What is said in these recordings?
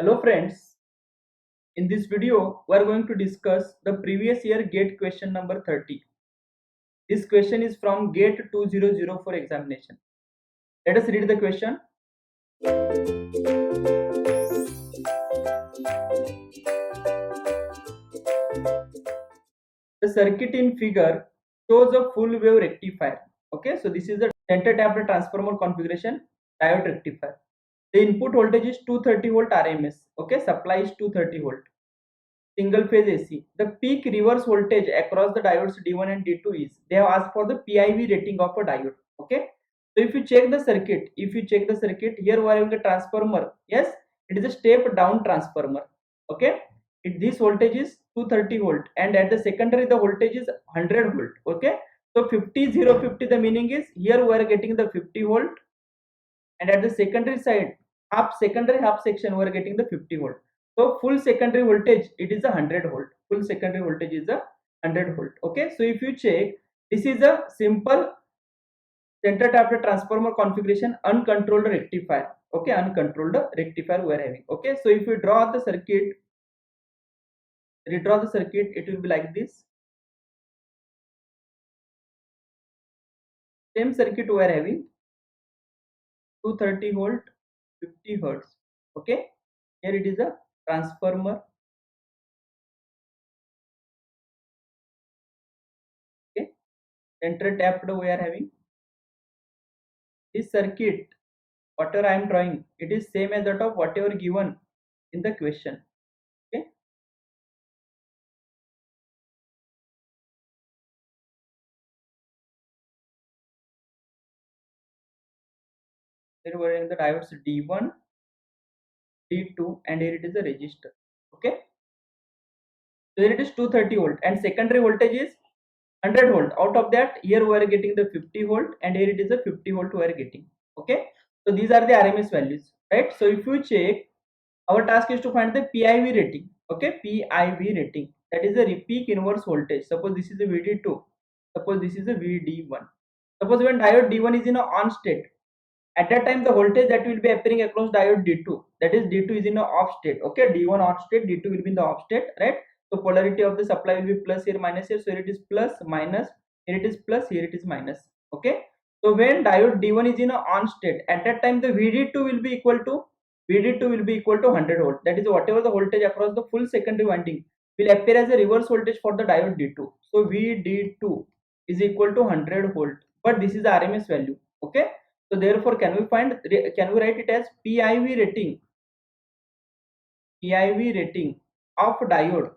Hello friends, in this video we are going to discuss the previous year GATE question number 30. This question is from GATE 2004 examination. Let us read the question. The circuit in figure shows a full wave rectifier. Okay, so this is the center tapped transformer configuration diode rectifier. The input voltage is 230 volt RMS. Okay, supply is 230 volt. Single phase AC. The peak reverse voltage across the diodes D1 and D2 is, they have asked for the PIV rating of a diode. Okay, so if you check the circuit, here we are having a transformer. Yes, it is a step down transformer. Okay, this voltage is 230 volt and at the secondary the voltage is 100 volt. Okay, so 50 0 50, the meaning is here we are getting the 50 volt and at the secondary side, half section we are getting the 50 volt. So full secondary voltage it is a 100 volt. Full secondary voltage is a 100 volt. Okay, so if you check, this is a simple center tapped transformer configuration uncontrolled rectifier. Okay, uncontrolled rectifier we are having. Okay, so if you draw the circuit, redraw the circuit, it will be like this. Same circuit we are having, 230 volt, 50 hertz. Okay, here it is a transformer. Okay, center tapped we are having. This circuit, whatever I am drawing, it is same as that of whatever given in the question. Okay, here we are in the diodes D1, D2, and here it is a resistor. Okay, so here it is 230 volt and secondary voltage is 100 volt. Out of that, here we are getting the 50 volt and here it is a 50 volt we are getting. Okay, so these are the RMS values, right? So if you check, our task is to find the PIV rating. Okay, PIV rating, that is the peak inverse voltage. Suppose this is a VD2, suppose this is a VD1. Suppose when diode D1 is in a on state, at that time the voltage that will be appearing across diode D2, that is D2 is in a off state. Okay, D1 on state, D2 will be in the off state, right? So polarity of the supply will be plus here, minus here. So here it is plus, minus, here it is plus, here it is minus. Okay, so when diode D1 is in a on state, at that time the VD2 will be equal to 100 volt. That is whatever the voltage across the full secondary winding will appear as a reverse voltage for the diode D2. So VD2 is equal to 100 volt, but this is the RMS value. Okay, so therefore can we write it as PIV rating of diode,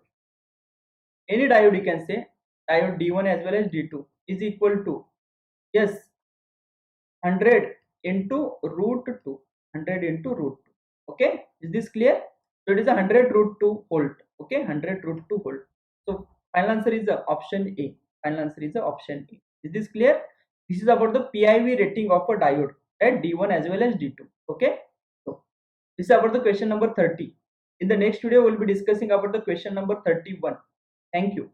any diode you can say, diode D1 as well as D2 is equal to, yes, 100 into root 2, 100 into root 2. Okay, is this clear? So it is 100 root 2 volt. Okay, 100 root 2 volt. So final answer is option A. Final answer is option A. Is this clear? This is about the PIV rating of a diode, right? D1 as well as D2. Okay, so this is about the question number 30. In the next video we will be discussing about the question number 31. Thank you.